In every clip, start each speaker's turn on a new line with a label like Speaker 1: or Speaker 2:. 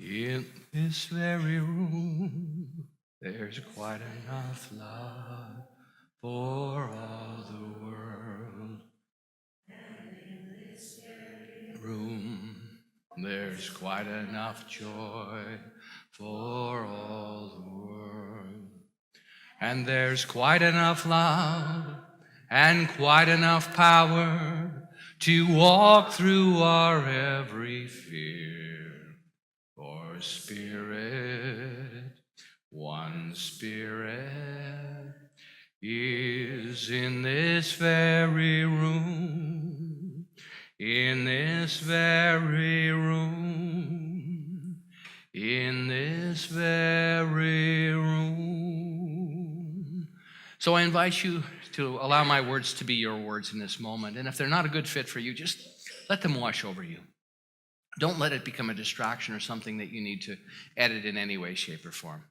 Speaker 1: In this very room, there's quite enough love for all the world. And in this very room, there's quite enough joy for all the world. And there's quite enough love and quite enough power to walk through our every fear. For Spirit, one Spirit, is in this very room, in this very room, in this very room. So I invite you to allow my words to be your words in this moment. And if they're not a good fit for you, just let them wash over you. Don't let it become a distraction or something that you need to edit in any way, shape, or form.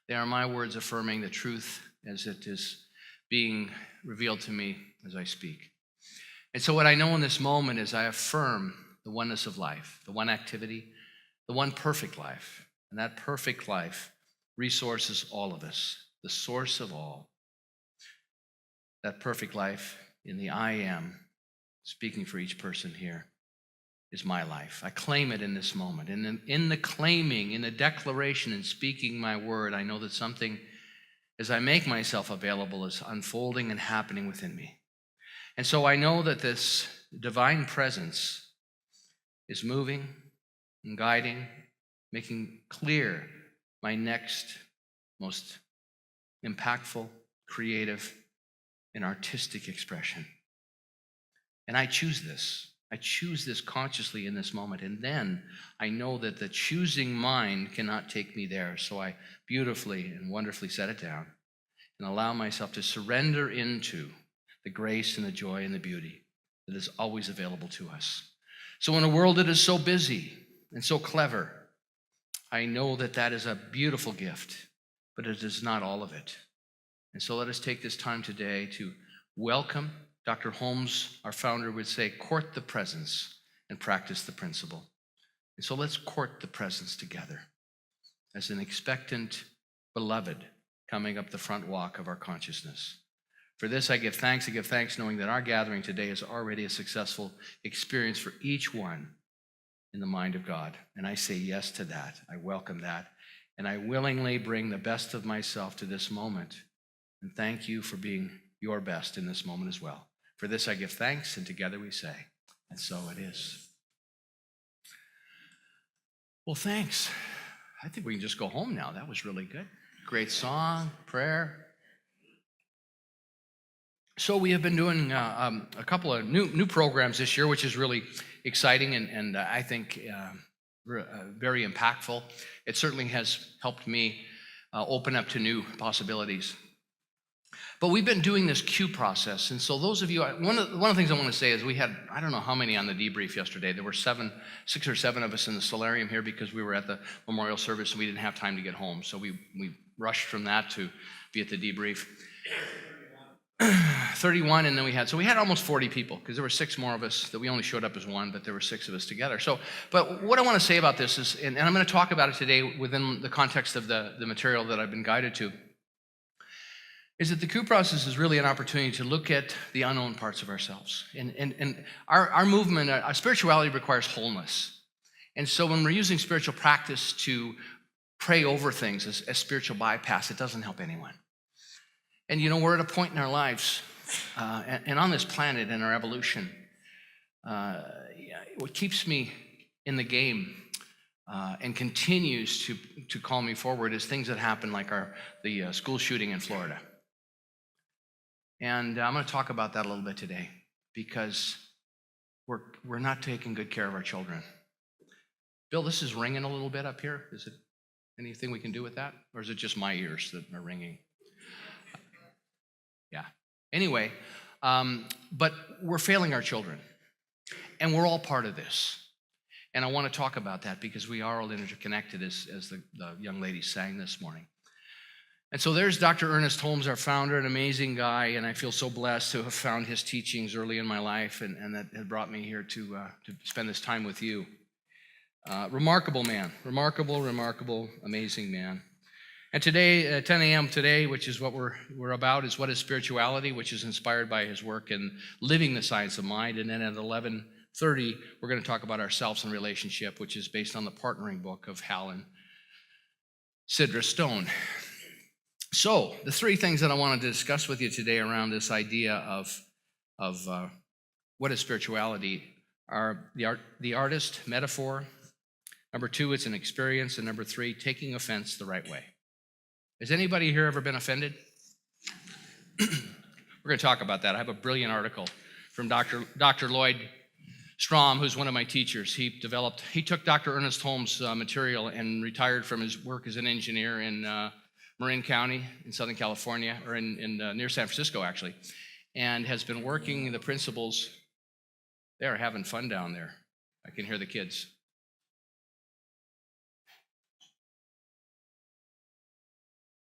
Speaker 1: They are my words affirming the truth as it is being revealed to me as I speak. And so what I know in this moment is I affirm the oneness of life, the one activity, the one perfect life. And that perfect life resources all of us, the source of all. That perfect life in the I am, speaking for each person here, is my life. I claim it in this moment. And in the claiming, in the declaration and speaking my word, I know that something, as I make myself available, is unfolding and happening within me. And so I know that this divine presence is moving and guiding, making clear my next most impactful, creative, and artistic expression. And I choose this. I choose this consciously in this moment, and then I know that the choosing mind cannot take me there, so I beautifully and wonderfully set it down and allow myself to surrender into the grace and the joy and the beauty that is always available to us. So in a world that is so busy and so clever, I know that that is a beautiful gift, but it is not all of it. And so let us take this time today to welcome. Dr. Holmes, our founder, would say, court the presence and practice the principle. And so let's court the presence together as an expectant beloved coming up the front walk of our consciousness. For this, I give thanks knowing that our gathering today is already a successful experience for each one in the mind of God. And I say yes to that. I welcome that. And I willingly bring the best of myself to this moment. And thank you for being your best in this moment as well. For this I give thanks, and together we say, and so it is. Well, thanks. I think we can just go home now. That was really good. Great song, prayer. So we have been doing a couple of new programs this year, which is really exciting and I think very impactful. It certainly has helped me open up to new possibilities. But we've been doing this Q process, and so those of you, one of the things I want to say is we had, I don't know how many on the debrief yesterday. There were 6 or 7 of us in the solarium here because we were at the memorial service and we didn't have time to get home. So we rushed from that to be at the debrief. 31, and then we had almost 40 people because there were 6 more of us that we only showed up as 1, but there were 6 of us together. So, but what I want to say about this is, and I'm going to talk about it today within the context of the material that I've been guided to, is that the Q process is really an opportunity to look at the unknown parts of ourselves. And our movement, our spirituality requires wholeness. And so when we're using spiritual practice to pray over things as spiritual bypass, it doesn't help anyone. And you know, we're at a point in our lives, and on this planet in our evolution, what keeps me in the game and continues to call me forward is things that happen like the school shooting in Florida. And I'm going to talk about that a little bit today because we're not taking good care of our children. Bill, this is ringing a little bit up here. Is it anything we can do with that? Or is it just my ears that are ringing? Yeah. Anyway, but we're failing our children. And we're all part of this. And I want to talk about that because we are all interconnected, as the young lady sang this morning. And so there's Dr. Ernest Holmes, our founder, an amazing guy, and I feel so blessed to have found his teachings early in my life, and that had brought me here to spend this time with you. Remarkable man. Remarkable, amazing man. And today, at 10 a.m. today, which is what we're about, is what is spirituality, which is inspired by his work in living the science of mind. And then at 11:30, we're going to talk about ourselves and relationship, which is based on the partnering book of Hal and Sidra Stone. So, the three things that I wanted to discuss with you today around this idea of what is spirituality are the artist metaphor. Number two, it's an experience. And number three, taking offense the right way. Has anybody here ever been offended? We're going to talk about that. I have a brilliant article from Dr. Lloyd Strom, who's one of my teachers. He took Dr. Ernest Holmes' material and retired from his work as an engineer in Marin County in Southern California, or in near San Francisco, actually, and has been working the principles. They are having fun down there. I can hear the kids.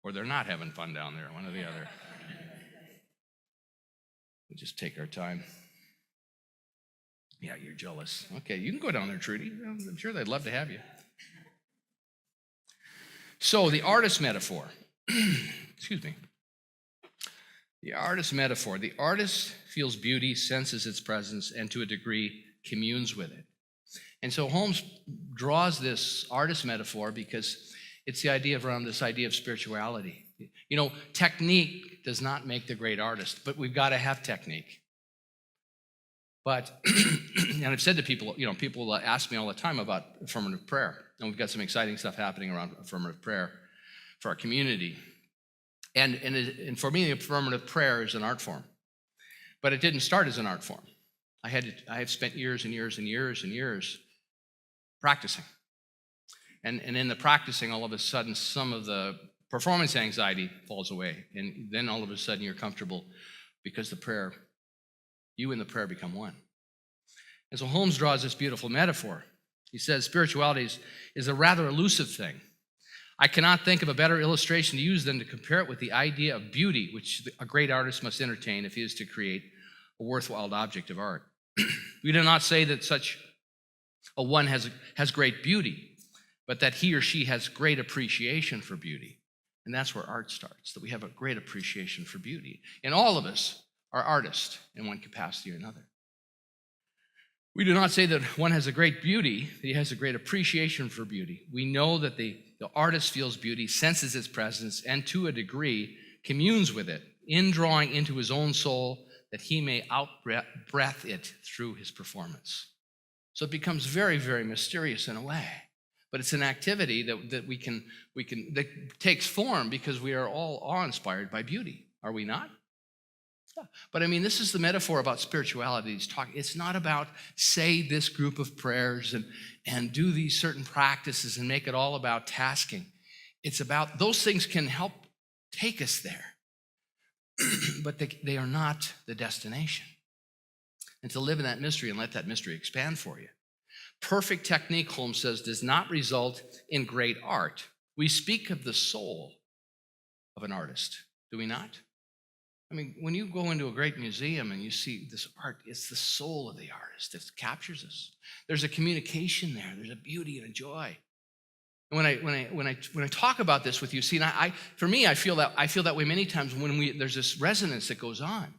Speaker 1: Or they're not having fun down there, one or the other. We'll just take our time. Yeah, you're jealous. Okay, you can go down there, Trudy. I'm sure they'd love to have you. So, the artist metaphor. Excuse me. The artist metaphor. The artist feels beauty, senses its presence, and to a degree communes with it. And so Holmes draws this artist metaphor because it's the idea around this idea of spirituality. You know, technique does not make the great artist, but we've got to have technique. But, and I've said to people, people ask me all the time about affirmative prayer, and we've got some exciting stuff happening around affirmative prayer for our community. And for me, affirmative prayer is an art form, but it didn't start as an art form. I have spent years and years and years and years practicing. And in the practicing, all of a sudden, some of the performance anxiety falls away. And then all of a sudden, you're comfortable because you and the prayer become one. And so Holmes draws this beautiful metaphor. He says, spirituality is a rather elusive thing. I cannot think of a better illustration to use than to compare it with the idea of beauty, which a great artist must entertain if he is to create a worthwhile object of art. We do not say that such a one has great beauty, but that he or she has great appreciation for beauty. And that's where art starts, that we have a great appreciation for beauty. And all of us are artists in one capacity or another. We do not say that one has a great beauty, that he has a great appreciation for beauty. We know that the artist feels beauty, senses its presence, and to a degree communes with it, indrawing into his own soul that he may out-breath it through his performance. So it becomes very, very mysterious in a way. But it's an activity that takes form because we are all awe-inspired by beauty, are we not? Yeah. But I mean, this is the metaphor about spirituality. It's not about say this group of prayers and do these certain practices and make it all about tasking. It's about those things can help take us there, but they are not the destination. And to live in that mystery and let that mystery expand for you. Perfect technique, Holmes says, does not result in great art. We speak of the soul of an artist, do we not? I mean, when you go into a great museum and you see this art, it's the soul of the artist that captures us. There's a communication there. There's a beauty and a joy. And when I talk about this with you, see, for me, I feel that way many times when there's this resonance that goes on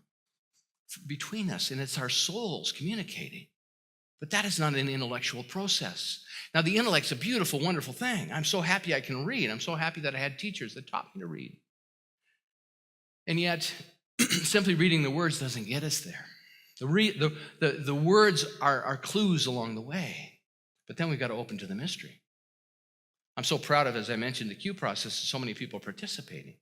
Speaker 1: between us, and it's our souls communicating. But that is not an intellectual process. Now, the intellect's a beautiful, wonderful thing. I'm so happy I can read. I'm so happy that I had teachers that taught me to read. And yet, simply reading the words doesn't get us there. The words are clues along the way. But then we've got to open to the mystery. I'm so proud of, as I mentioned, the Q process, so many people participating.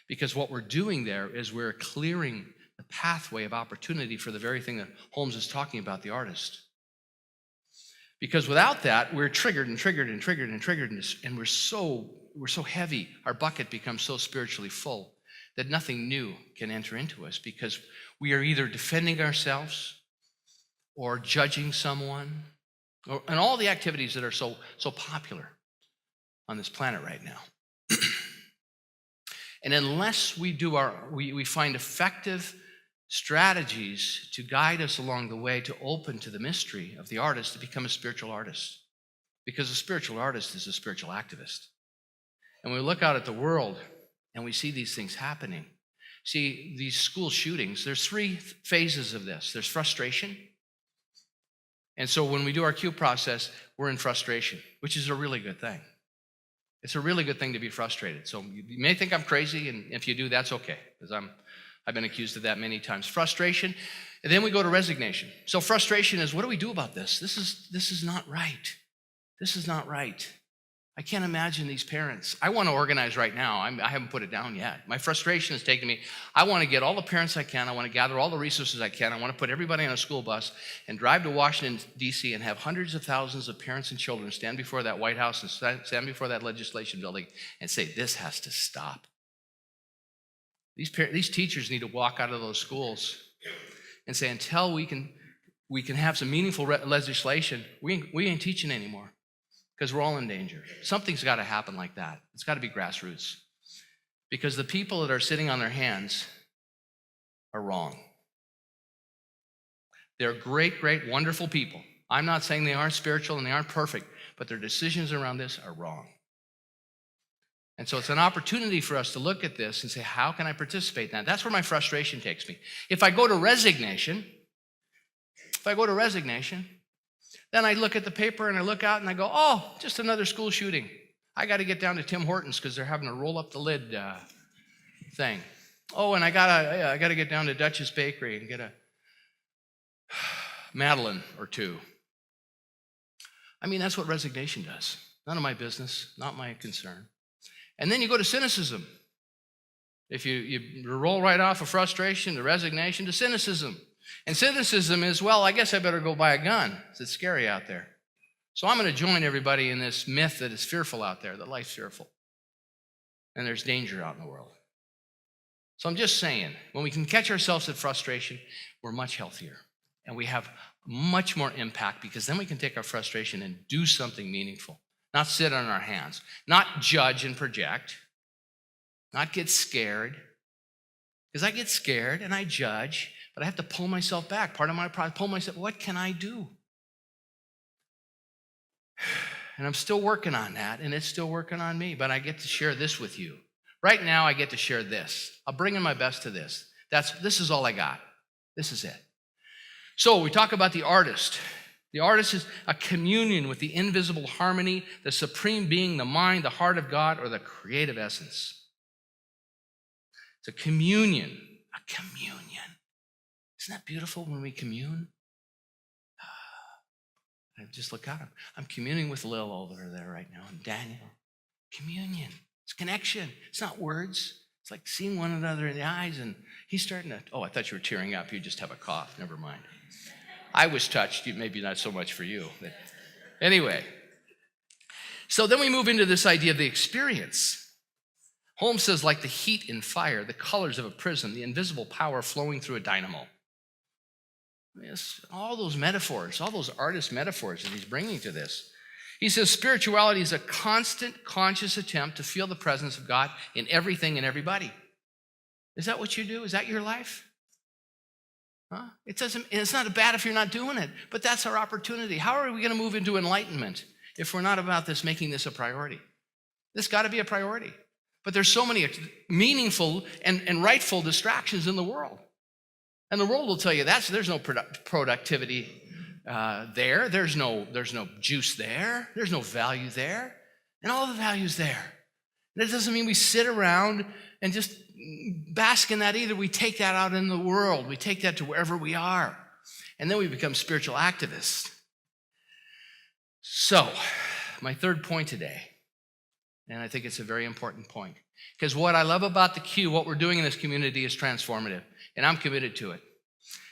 Speaker 1: Because what we're doing there is we're clearing the pathway of opportunity for the very thing that Holmes is talking about, the artist. Because without that, we're triggered, and we're so heavy, our bucket becomes so spiritually full that nothing new can enter into us because we are either defending ourselves or judging someone, and all the activities that are so popular on this planet right now. And unless we find effective strategies to guide us along the way to open to the mystery of the artist to become a spiritual artist. because a spiritual artist is a spiritual activist. And when we look out at the world and we see these things happening, see these school shootings, there's 3 phases of this. There's frustration. And so when we do our Q process, we're in frustration, which is a really good thing. It's a really good thing to be frustrated. So you may think I'm crazy, and if you do, that's okay, because I've been accused of that many times. Frustration, and then we go to resignation. So frustration is, what do we do about this? This is not right. This is not right. I can't imagine these parents. I want to organize right now. I haven't put it down yet. My frustration has taken me. I want to get all the parents I can. I want to gather all the resources I can. I want to put everybody on a school bus and drive to Washington, D.C. and have hundreds of thousands of parents and children stand before that White House and stand before that legislation building and say, this has to stop. These teachers need to walk out of those schools and say, until we can have some meaningful legislation, we ain't teaching anymore. Because we're all in danger. Something's got to happen like that. It's got to be grassroots. Because the people that are sitting on their hands are wrong. They're great, great, wonderful people. I'm not saying they aren't spiritual and they aren't perfect, but their decisions around this are wrong. And so it's an opportunity for us to look at this and say, how can I participate in that? That's where my frustration takes me. If I go to resignation, then I look at the paper and I look out and I go, oh, just another school shooting. I got to get down to Tim Hortons because they're having a roll up the lid thing. Oh, and I gotta get down to Dutch's Bakery and get a Madeline or 2. I mean, that's what resignation does. None of my business, not my concern. And then you go to cynicism. If you roll right off of frustration to resignation to cynicism. And cynicism is, well, I guess I better go buy a gun. It's scary out there. So I'm going to join everybody in this myth that is fearful out there, that life's fearful. And there's danger out in the world. So I'm just saying, when we can catch ourselves at frustration, we're much healthier. And we have much more impact because then we can take our frustration and do something meaningful. Not sit on our hands. Not judge and project. Not get scared. Because I get scared and I judge. But I have to pull myself back. Part of my process, pull myself, what can I do? And I'm still working on that, and it's still working on me, but I get to share this with you. Right now, I get to share this. I'll bring in my best to this. This is all I got. This is it. So we talk about the artist. The artist is a communion with the invisible harmony, the supreme being, the mind, the heart of God, or the creative essence. It's a communion. A communion. Isn't that beautiful when we commune? I just look out. I'm communing with Lil over there right now, and Daniel. Communion. It's connection. It's not words. It's like seeing one another in the eyes, and he's starting to, oh, I thought you were tearing up. You just have a cough. Never mind. I was touched. Maybe not so much for you. But anyway. So then we move into this idea of the experience. Holmes says, like the heat in fire, the colors of a prism, the invisible power flowing through a dynamo. Yes, all those metaphors, all those artist metaphors that he's bringing to this. He says spirituality is a constant, conscious attempt to feel the presence of God in everything and everybody. Is that what you do? Is that your life? Huh? It's not bad if you're not doing it, but that's our opportunity. How are we going to move into enlightenment if we're not about this, making this a priority? This got to be a priority. But there's so many meaningful and rightful distractions in the world. And the world will tell you there's no productivity there. There's no juice there. There's no value there. And all the value's there. And it doesn't mean we sit around and just bask in that either. We take that out in the world. We take that to wherever we are. And then we become spiritual activists. So, my third point today, and I think it's a very important point, because what I love about the Q, what we're doing in this community is transformative. And I'm committed to it.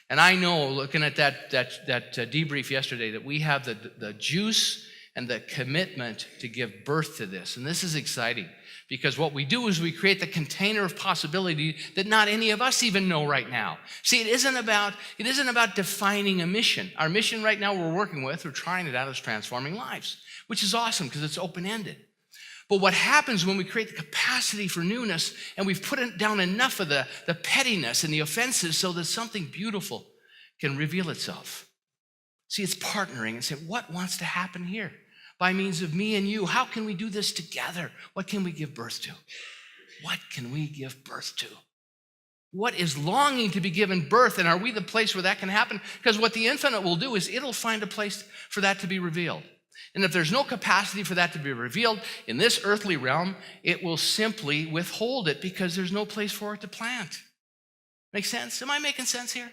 Speaker 1: And I know, looking at that debrief yesterday, that we have the juice and the commitment to give birth to this. And this is exciting, because what we do is we create the container of possibility that not any of us even know right now. See, it isn't about defining a mission. Our mission right now we're trying it out, is transforming lives, which is awesome because it's open-ended. But what happens when we create the capacity for newness and we've put down enough of the pettiness and the offenses so that something beautiful can reveal itself? See, it's partnering and saying, what wants to happen here? by means of me and you. How can we do this together? What can we give birth to? What can we give birth to? What is longing to be given birth, and are we the place where that can happen? Because what the infinite will do is it'll find a place for that to be revealed. And if there's no capacity for that to be revealed in this earthly realm, it will simply withhold it because there's no place for it to plant. Make sense? Am I making sense here?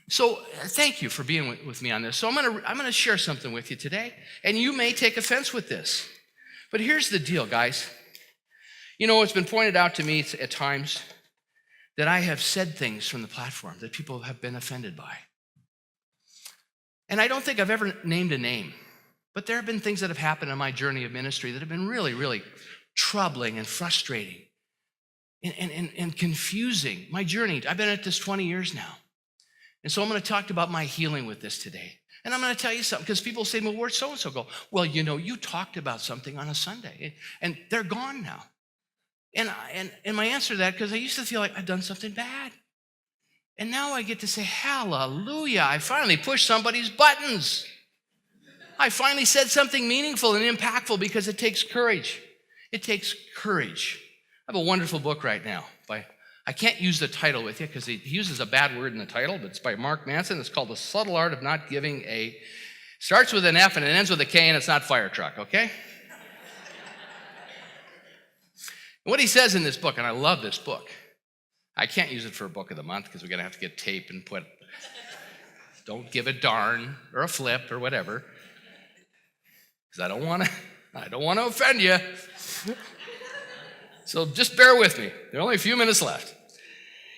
Speaker 1: So thank you for being with me on this. So I'm going to share something with you today, and you may take offense with this. But here's the deal, guys. You know, it's been pointed out to me at times that I have said things from the platform that people have been offended by. And I don't think I've ever named a name, but there have been things that have happened in my journey of ministry that have been really, really troubling and frustrating and confusing. My journey, I've been at this 20 years now. And so I'm going to talk about my healing with this today. And I'm going to tell you something, because people say, well, where'd so-and-so go? Well, you know, you talked about something on a Sunday, and they're gone now. And my answer to that, because I used to feel like I'd done something bad. And now I get to say, hallelujah, I finally pushed somebody's buttons. I finally said something meaningful and impactful, because it takes courage. It takes courage. I have a wonderful book right now I can't use the title with you because he uses a bad word in the title, but it's by Mark Manson. It's called The Subtle Art of Not Giving a... Starts with an F and it ends with a K, and it's not fire truck, okay? What he says in this book, and I love this book. I can't use it for a book of the month because we're going to have to get tape and put, don't give a darn or a flip or whatever, because I don't want to offend you. So just bear with me. There are only a few minutes left.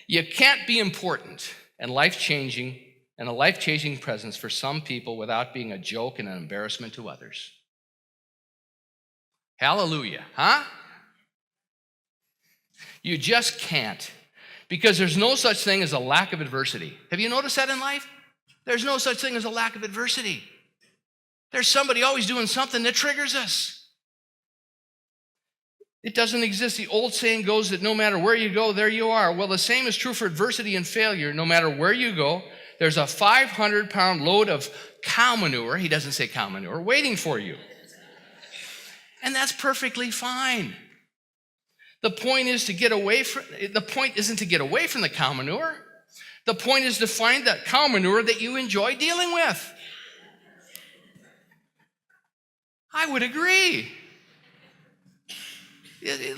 Speaker 1: You can't be important and life-changing and a life-changing presence for some people without being a joke and an embarrassment to others. Hallelujah, huh? You just can't, because there's no such thing as a lack of adversity. Have you noticed that in life? There's no such thing as a lack of adversity. There's somebody always doing something that triggers us. It doesn't exist. The old saying goes that no matter where you go, there you are. Well, the same is true for adversity and failure. No matter where you go, there's a 500-pound load of cow manure, he doesn't say cow manure, waiting for you. And that's perfectly fine. The point isn't to get away from the cow manure. The point is to find that cow manure that you enjoy dealing with. I would agree.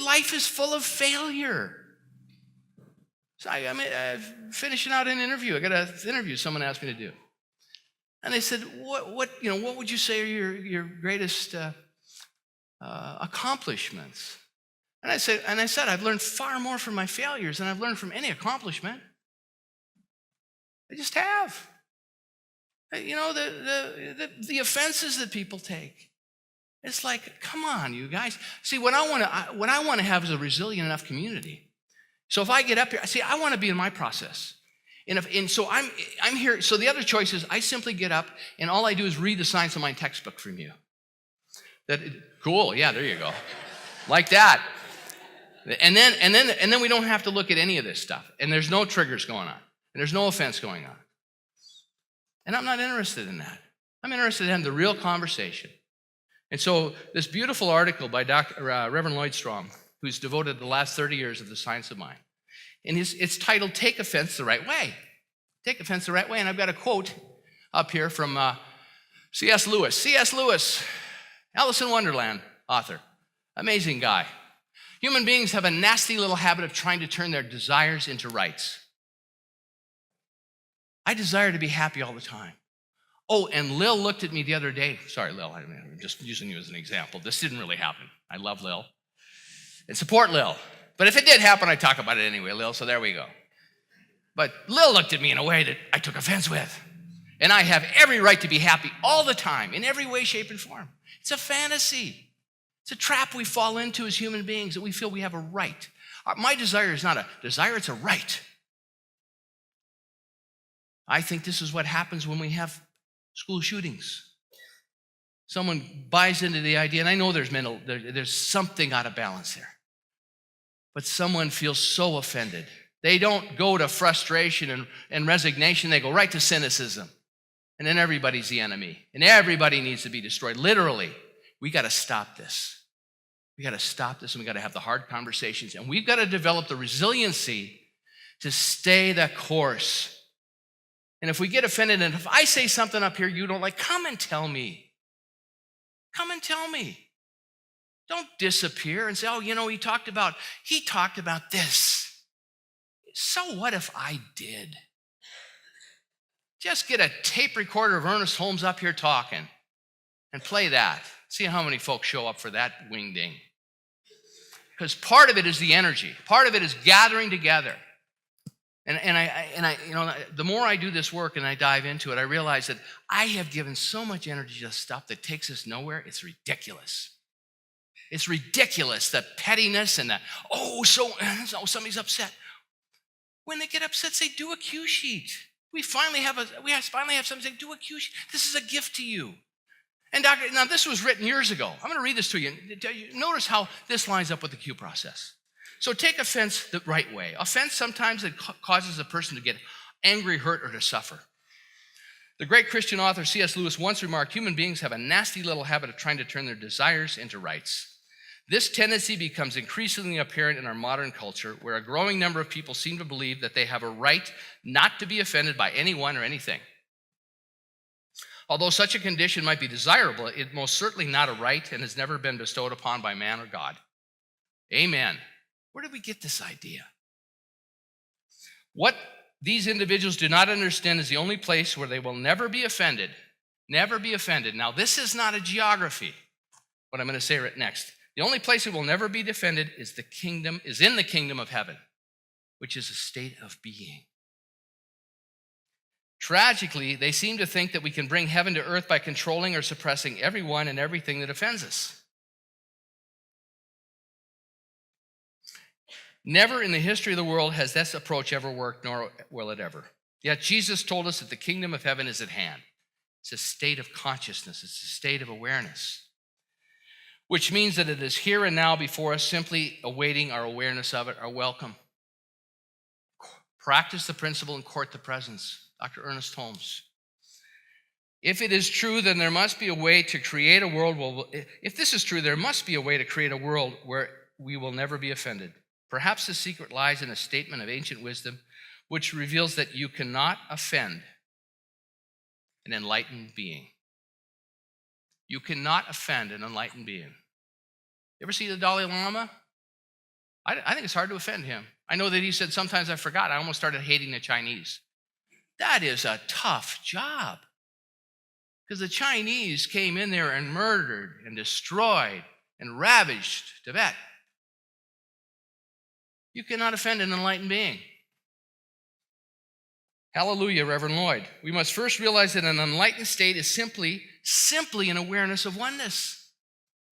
Speaker 1: Life is full of failure. So I'm finishing out an interview. I got an interview someone asked me to do. And they said, what would you say are your greatest accomplishments? And I said, I've learned far more from my failures than I've learned from any accomplishment. I just have. You know, the offenses that people take. It's like, come on, you guys. See, what I want to have is a resilient enough community. So if I get up here, I want to be in my process. And so I'm here. So the other choice is I simply get up and all I do is read the Science of Mind textbook from you. Cool, yeah, there you go. Like that. And then we don't have to look at any of this stuff. And there's no triggers going on. And there's no offense going on. And I'm not interested in that. I'm interested in having the real conversation. And so this beautiful article by Reverend Lloyd-Strom, who's devoted the last 30 years of the science of mind, and it's titled, Take Offense the Right Way. Take offense the right way. And I've got a quote up here from C.S. Lewis. C.S. Lewis, Alice in Wonderland author, amazing guy. Human beings have a nasty little habit of trying to turn their desires into rights. I desire to be happy all the time. Oh, and Lil looked at me the other day. Sorry, Lil, I'm just using you as an example. This didn't really happen. I love Lil and support Lil. But if it did happen, I'd talk about it anyway, Lil, so there we go. But Lil looked at me in a way that I took offense with. And I have every right to be happy all the time, in every way, shape, and form. It's a fantasy. It's a trap we fall into as human beings, that we feel we have a right. My desire is not a desire, it's a right. I think this is what happens when we have school shootings. Someone buys into the idea, and I know there's something out of balance there. But someone feels so offended. They don't go to frustration and resignation, they go right to cynicism. And then everybody's the enemy. And everybody needs to be destroyed, literally. we got to stop this. We got to stop this, and we got to have the hard conversations, and we've got to develop the resiliency to stay the course. And if we get offended, and if I say something up here you don't like, come and tell me. Come and tell me. Don't disappear and say, oh, he talked about this. So what if I did? Just get a tape recorder of Ernest Holmes up here talking and play that. See how many folks show up for that wing-ding. Because part of it is the energy. Part of it is gathering together. And I, the more I do this work and I dive into it, I realize that I have given so much energy to stuff that takes us nowhere. It's ridiculous. It's ridiculous, the pettiness and the, somebody's upset. When they get upset, say, do a cue sheet. We finally have somebody say, do a cue sheet. This is a gift to you. And now this was written years ago. I'm going to read this to you. Notice how this lines up with the cue process. So take offense the right way. Offense sometimes it causes a person to get angry, hurt, or to suffer. The great Christian author C.S. Lewis once remarked, human beings have a nasty little habit of trying to turn their desires into rights. This tendency becomes increasingly apparent in our modern culture, where a growing number of people seem to believe that they have a right not to be offended by anyone or anything. Although such a condition might be desirable, it's most certainly not a right and has never been bestowed upon by man or God. Amen. Where did we get this idea? What these individuals do not understand is the only place where they will never be offended. Never be offended. Now, this is not a geography, what I'm going to say right next. The only place it will never be offended is in the kingdom of heaven, which is a state of being. Tragically, they seem to think that we can bring heaven to earth by controlling or suppressing everyone and everything that offends us. Never in the history of the world has this approach ever worked, nor will it ever. Yet Jesus told us that the kingdom of heaven is at hand. It's a state of consciousness. It's a state of awareness, which means that it is here and now before us, simply awaiting our awareness of it, our welcome. Practice the principle and court the presence. Dr. Ernest Holmes. If it is true, then there must be a way to create a world. If this is true, there must be a way to create a world where we will never be offended. Perhaps the secret lies in a statement of ancient wisdom, which reveals that you cannot offend an enlightened being. You cannot offend an enlightened being. You ever see the Dalai Lama? I think it's hard to offend him. I know that he said, sometimes I forgot. I almost started hating the Chinese. That is a tough job. Because the Chinese came in there and murdered and destroyed and ravaged Tibet. You cannot offend an enlightened being. Hallelujah, Reverend Lloyd. We must first realize that an enlightened state is simply an awareness of oneness.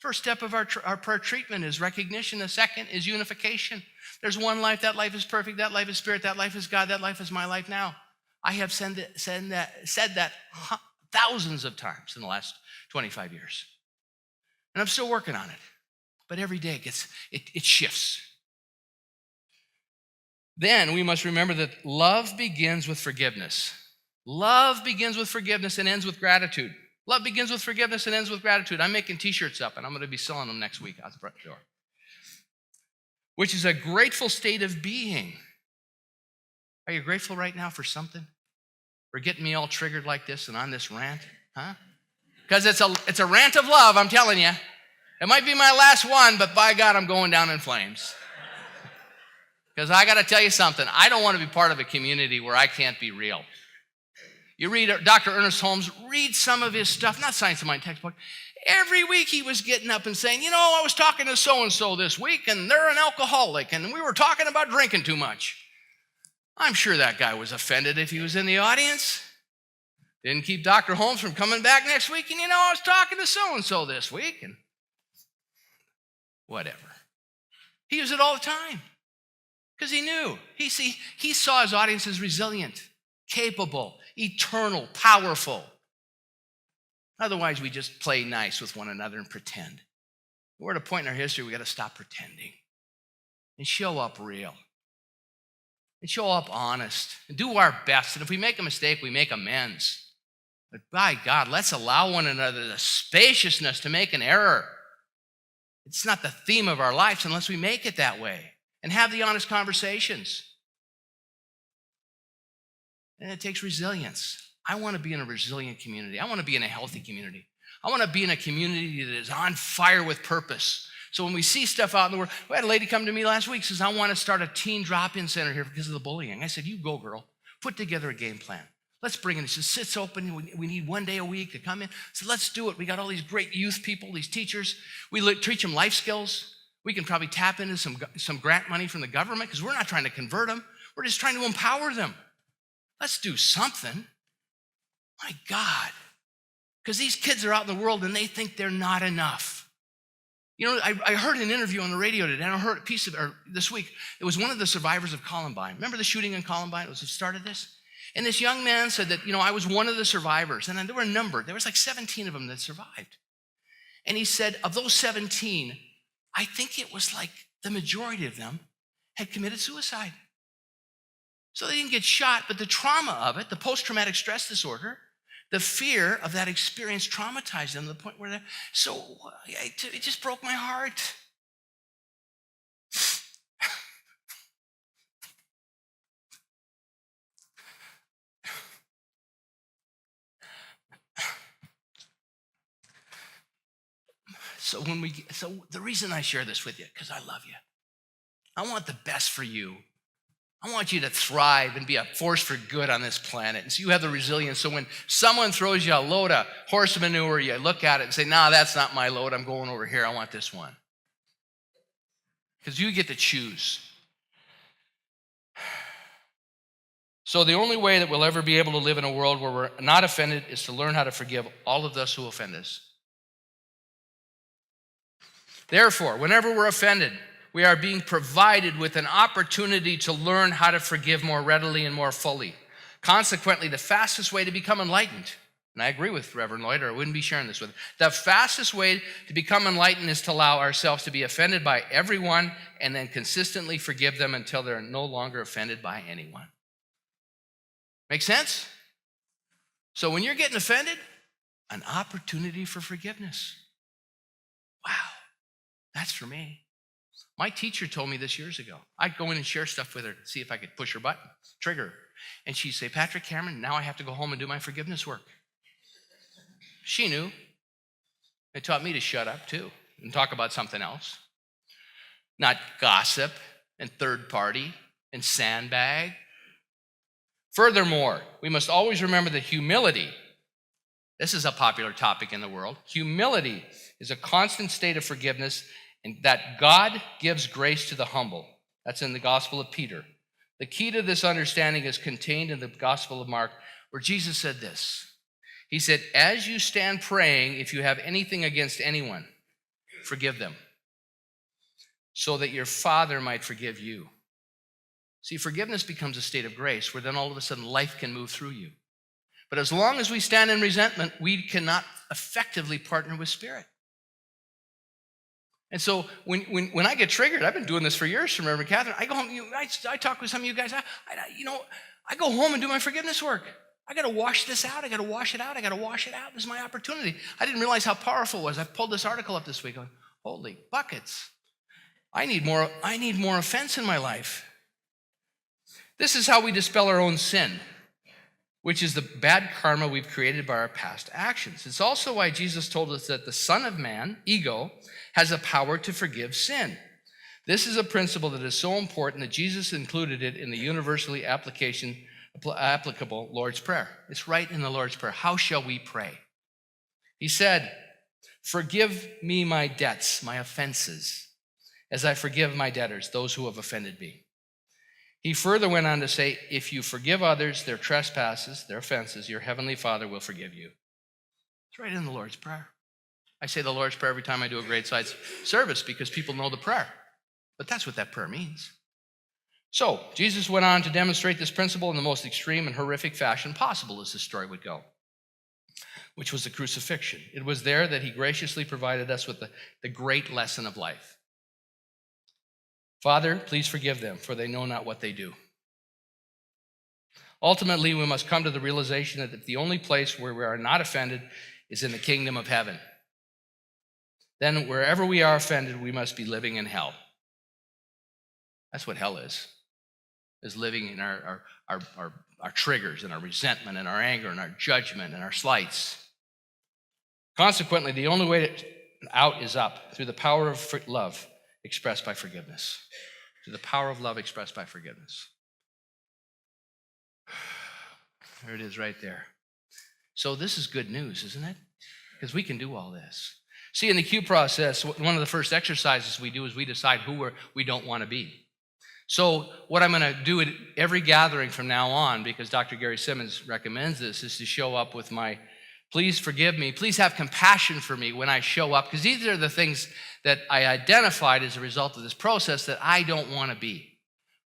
Speaker 1: First step of our prayer treatment is recognition. The second is unification. There's one life. That life is perfect. That life is spirit. That life is God. That life is my life now. I have said that thousands of times in the last 25 years. And I'm still working on it. But every day it shifts. Then we must remember that love begins with forgiveness. Love begins with forgiveness and ends with gratitude. Love begins with forgiveness and ends with gratitude. I'm making t-shirts up, and I'm going to be selling them next week out the front door. Which is a grateful state of being. Are you grateful right now for something? For getting me all triggered like this and on this rant? Huh? Because it's a rant of love, I'm telling you. It might be my last one, but by God, I'm going down in flames. Because I got to tell you something. I don't want to be part of a community where I can't be real. You read Dr. Ernest Holmes, read some of his stuff, not Science of Mind textbook. Every week he was getting up and saying, I was talking to so-and-so this week, and they're an alcoholic, and we were talking about drinking too much. I'm sure that guy was offended if he was in the audience. Didn't keep Dr. Holmes from coming back next week, and I was talking to so-and-so this week, and whatever. He used it all the time. Because he knew. He saw his audience as resilient, capable, eternal, powerful. Otherwise, we just play nice with one another and pretend. We're at a point in our history we got to stop pretending and show up real and show up honest and do our best. And if we make a mistake, we make amends. But by God, let's allow one another the spaciousness to make an error. It's not the theme of our lives unless we make it that way and have the honest conversations. And it takes resilience. I want to be in a resilient community. I want to be in a healthy community. I want to be in a community that is on fire with purpose. So when we see stuff out in the world, we had a lady come to me last week, says, I want to start a teen drop-in center here because of the bullying. I said, you go, girl. Put together a game plan. Let's bring it. It just sits open. We need one day a week to come in. So let's do it. We got all these great youth people, these teachers. We teach them life skills. We can probably tap into some grant money from the government because we're not trying to convert them. We're just trying to empower them. Let's do something. My God. Because these kids are out in the world and they think they're not enough. You know, I heard an interview on the radio today, and I heard a piece of it this week. It was one of the survivors of Columbine. Remember the shooting in Columbine? It was the start of this. And this young man said that, I was one of the survivors. And then there were a number. There was like 17 of them that survived. And he said, of those 17, I think it was like the majority of them had committed suicide. So they didn't get shot, but the trauma of it, the post-traumatic stress disorder, the fear of that experience traumatized them to the point where it just broke my heart. So the reason I share this with you, because I love you. I want the best for you. I want you to thrive and be a force for good on this planet. And so you have the resilience. So when someone throws you a load of horse manure, you look at it and say, nah, that's not my load. I'm going over here. I want this one. Because you get to choose. So the only way that we'll ever be able to live in a world where we're not offended is to learn how to forgive all of those who offend us. Therefore, whenever we're offended, we are being provided with an opportunity to learn how to forgive more readily and more fully. Consequently, the fastest way to become enlightened, and I agree with Reverend Lloyd, or I wouldn't be sharing this with him, the fastest way to become enlightened is to allow ourselves to be offended by everyone and then consistently forgive them until they're no longer offended by anyone. Make sense? So when you're getting offended, an opportunity for forgiveness. Wow. That's for me. My teacher told me this years ago. I'd go in and share stuff with her to see if I could push her button, trigger her. And she'd say, Patrick Cameron, now I have to go home and do my forgiveness work. She knew. It taught me to shut up too and talk about something else. Not gossip and third party and sandbag. Furthermore, we must always remember that humility, this is a popular topic in the world, humility is a constant state of forgiveness and that God gives grace to the humble. That's in the Gospel of Peter. The key to this understanding is contained in the Gospel of Mark, where Jesus said this. He said, as you stand praying, if you have anything against anyone, forgive them, so that your Father might forgive you. See, forgiveness becomes a state of grace, where then all of a sudden life can move through you. But as long as we stand in resentment, we cannot effectively partner with Spirit. And so when I get triggered, I've been doing this for years from Reverend Catherine. I go home, I talk with some of you guys. I go home and do my forgiveness work. I got to wash this out. I got to wash it out. I got to wash it out. This is my opportunity. I didn't realize how powerful it was. I pulled this article up this week. Going, holy buckets! I need more offense in my life. This is how we dispel our own sin, which is the bad karma we've created by our past actions. It's also why Jesus told us that the Son of Man, ego, has a power to forgive sin. This is a principle that is so important that Jesus included it in the universally applicable Lord's Prayer. It's right in the Lord's Prayer. How shall we pray? He said, forgive me my debts, my offenses, as I forgive my debtors, those who have offended me. He further went on to say, if you forgive others their trespasses, their offenses, your heavenly Father will forgive you. It's right in the Lord's Prayer. I say the Lord's Prayer every time I do a grade side service because people know the prayer. But that's what that prayer means. So, Jesus went on to demonstrate this principle in the most extreme and horrific fashion possible, as the story would go, which was the crucifixion. It was there that he graciously provided us with the great lesson of life. Father, please forgive them, for they know not what they do. Ultimately, we must come to the realization that the only place where we are not offended is in the kingdom of heaven. Then wherever we are offended, we must be living in hell. That's what hell is living in our triggers and our resentment and our anger and our judgment and our slights. Consequently, the only way out is up through the power of love expressed by forgiveness. Through the power of love expressed by forgiveness. There it is right there. So this is good news, isn't it? Because we can do all this. See, in the Q process, one of the first exercises we do is we decide who we don't want to be. So what I'm going to do at every gathering from now on, because Dr. Gary Simmons recommends this, is to show up with my, please forgive me, please have compassion for me when I show up, because these are the things that I identified as a result of this process that I don't want to be,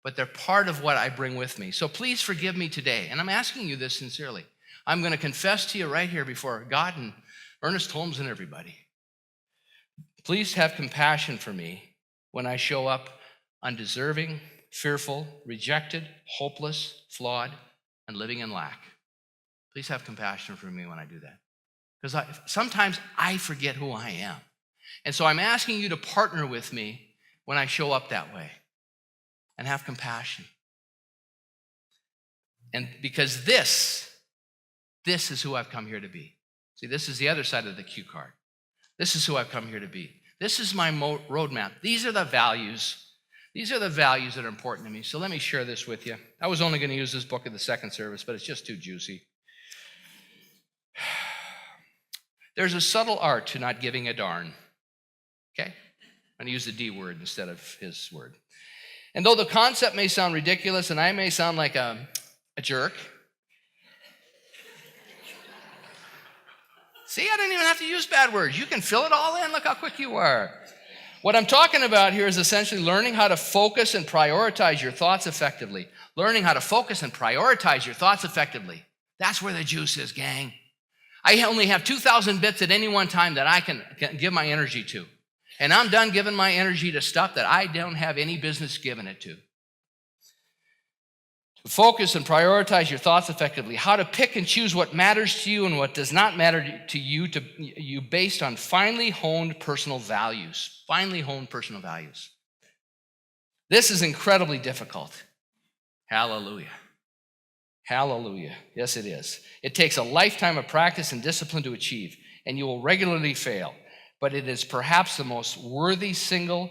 Speaker 1: but they're part of what I bring with me. So please forgive me today, and I'm asking you this sincerely. I'm going to confess to you right here before God and Ernest Holmes and everybody. Please have compassion for me when I show up undeserving, fearful, rejected, hopeless, flawed, and living in lack. Please have compassion for me when I do that. Because sometimes I forget who I am. And so I'm asking you to partner with me when I show up that way and have compassion. And because this is who I've come here to be. See, this is the other side of the cue card. This is who I've come here to be. This is my roadmap. These are the values. These are the values that are important to me. So let me share this with you. I was only going to use this book at the second service, but it's just too juicy. There's a subtle art to not giving a darn. Okay? I'm going to use the D word instead of his word. And though the concept may sound ridiculous and I may sound like a jerk, see, I didn't even have to use bad words. You can fill it all in. Look how quick you are. What I'm talking about here is essentially learning how to focus and prioritize your thoughts effectively. Learning how to focus and prioritize your thoughts effectively. That's where the juice is, gang. I only have 2,000 bits at any one time that I can give my energy to. And I'm done giving my energy to stuff that I don't have any business giving it to. To focus and prioritize your thoughts effectively. How to pick and choose what matters to you and what does not matter to you based on finely honed personal values. Finely honed personal values. This is incredibly difficult. Hallelujah. Hallelujah. Yes, it is. It takes a lifetime of practice and discipline to achieve, and you will regularly fail. But it is perhaps the most worthy single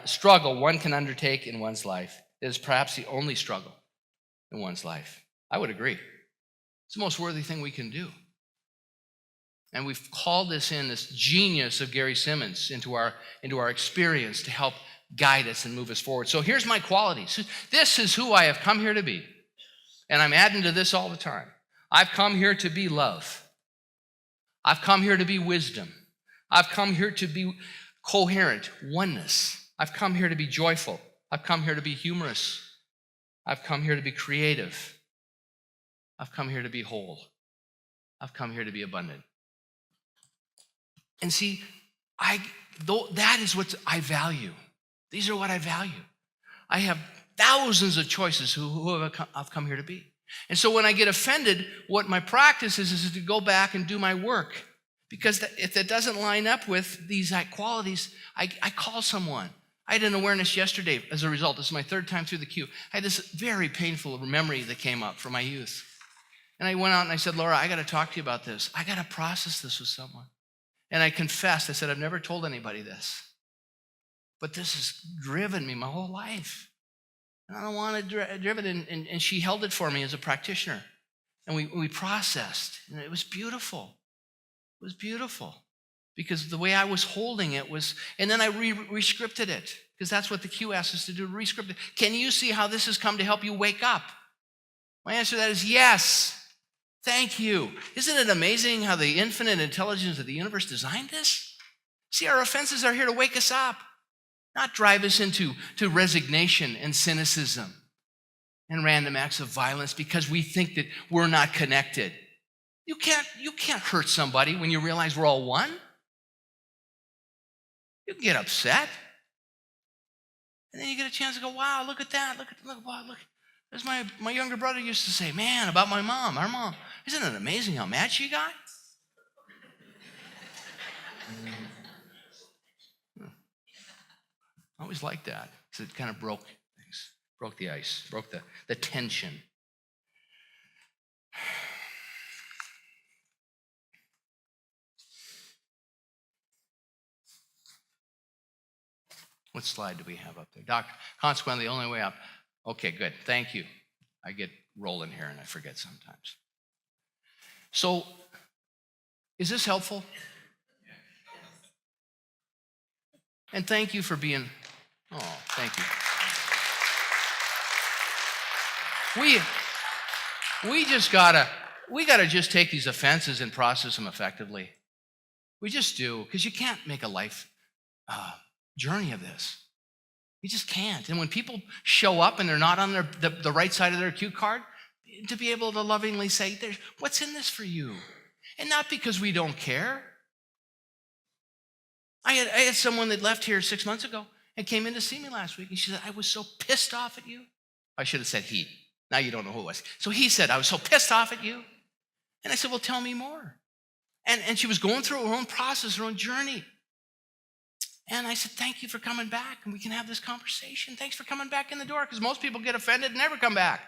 Speaker 1: struggle one can undertake in one's life. It is perhaps the only struggle in one's life. I would agree. It's the most worthy thing we can do. And we've called this genius of Gary Simmons into our experience to help guide us and move us forward. So here's my qualities. This is who I have come here to be. And I'm adding to this all the time. I've come here to be love. I've come here to be wisdom. I've come here to be coherent, oneness. I've come here to be joyful. I've come here to be humorous. I've come here to be creative. I've come here to be whole. I've come here to be abundant. And see, that is what I value. These are what I value. I have thousands of choices who I've come here to be. And so when I get offended, what my practice is to go back and do my work. Because if that doesn't line up with these qualities, I call someone. I had an awareness yesterday as a result. This is my third time through the queue. I had this very painful memory that came up from my youth. And I went out and I said, Laura, I got to talk to you about this. I got to process this with someone. And I confessed. I said, I've never told anybody this. But this has driven me my whole life. And I don't want to drive it. And she held it for me as a practitioner. And we processed. And it was beautiful. It was beautiful. Because the way I was holding it was, and then I re-scripted it. Because that's what the Q asks us to do, re-script it. Can you see how this has come to help you wake up? My answer to that is yes. Thank you. Isn't it amazing how the infinite intelligence of the universe designed this? See, our offenses are here to wake us up, not drive us into resignation and cynicism and random acts of violence because we think that we're not connected. You can't hurt somebody when you realize we're all one. You can get upset. And then you get a chance to go, wow, look at that. Look, As my younger brother used to say, man, about my mom, our mom, isn't it amazing how mad she got? I always liked that because it kind of broke things, broke the ice, broke the tension. What slide do we have up there? Doctor, consequently, the only way up. Okay, good. Thank you. I get rolling here and I forget sometimes. So, is this helpful? And thank you for being, thank you. We gotta just take these offenses and process them effectively. We just do, because you can't make a life journey of this. You just can't. And when people show up and they're not on the right side of their cue card, to be able to lovingly say, what's in this for you? And not because we don't care. I had someone that left here 6 months ago and came in to see me last week, and she said, I was so pissed off at you. I should have said he. Now you don't know who it was. So he said, I was so pissed off at you. And I said, well, tell me more. And she was going through her own process, her own journey. And I said, thank you for coming back, and we can have this conversation. Thanks for coming back in the door, because most people get offended and never come back.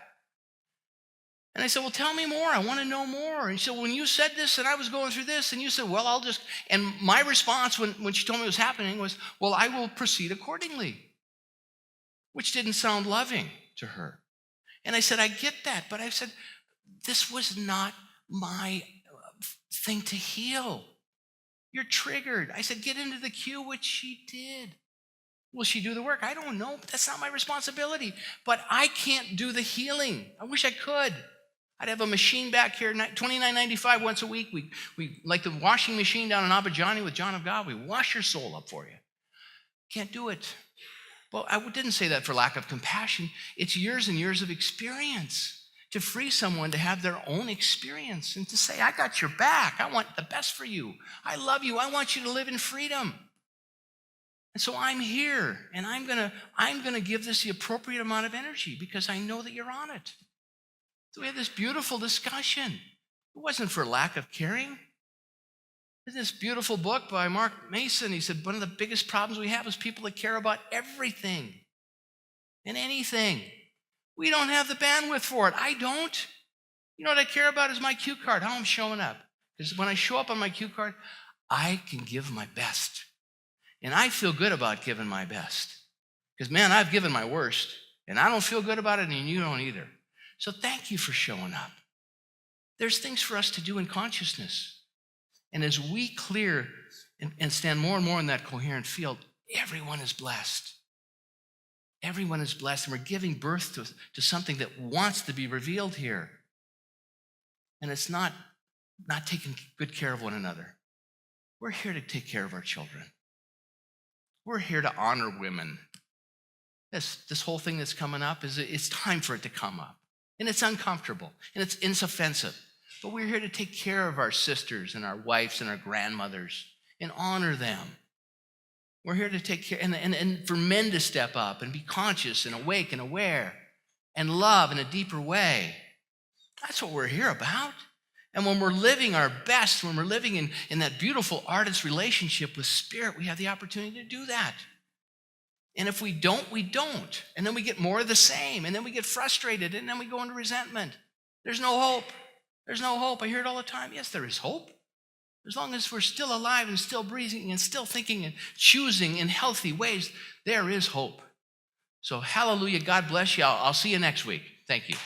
Speaker 1: And I said, well, tell me more. I want to know more. And she said, when you said this and I was going through this, and you said, well, and my response when she told me it was happening was, well, I will proceed accordingly, which didn't sound loving to her. And I said, I get that, but I said, this was not my thing to heal. You're triggered. I said, get into the queue, which she did. Will she do the work? I don't know, but that's not my responsibility. But I can't do the healing. I wish I could. I'd have a machine back here, $29.95 once a week. We like the washing machine down in Abidjani with John of God. We wash your soul up for you. Can't do it. Well, I didn't say that for lack of compassion. It's years and years of experience to free someone to have their own experience and to say, I got your back. I want the best for you. I love you. I want you to live in freedom. And so I'm here, and I'm gonna give this the appropriate amount of energy because I know that you're on it. So we had this beautiful discussion. It wasn't for lack of caring. In this beautiful book by Mark Mason, he said, one of the biggest problems we have is people that care about everything and anything. We don't have the bandwidth for it. I don't. You know what I care about is my cue card, how I'm showing up. Because when I show up on my cue card, I can give my best. And I feel good about giving my best. Because, man, I've given my worst, and I don't feel good about it, and you don't either. So thank you for showing up. There's things for us to do in consciousness. And as we clear and stand more and more in that coherent field, everyone is blessed. Everyone is blessed, and we're giving birth to something that wants to be revealed here. And it's not taking good care of one another. We're here to take care of our children. We're here to honor women. This whole thing that's coming up, it's time for it to come up. And it's uncomfortable, and it's offensive. But we're here to take care of our sisters and our wives and our grandmothers and honor them. We're here to take care, and for men to step up and be conscious and awake and aware and love in a deeper way. That's what we're here about. And when we're living our best, when we're living in that beautiful artist relationship with Spirit, we have the opportunity to do that. And if we don't, we don't. And then we get more of the same. And then we get frustrated. And then we go into resentment. There's no hope. There's no hope. I hear it all the time. Yes, there is hope. As long as we're still alive and still breathing and still thinking and choosing in healthy ways, there is hope. So hallelujah. God bless you. I'll see you next week. Thank you.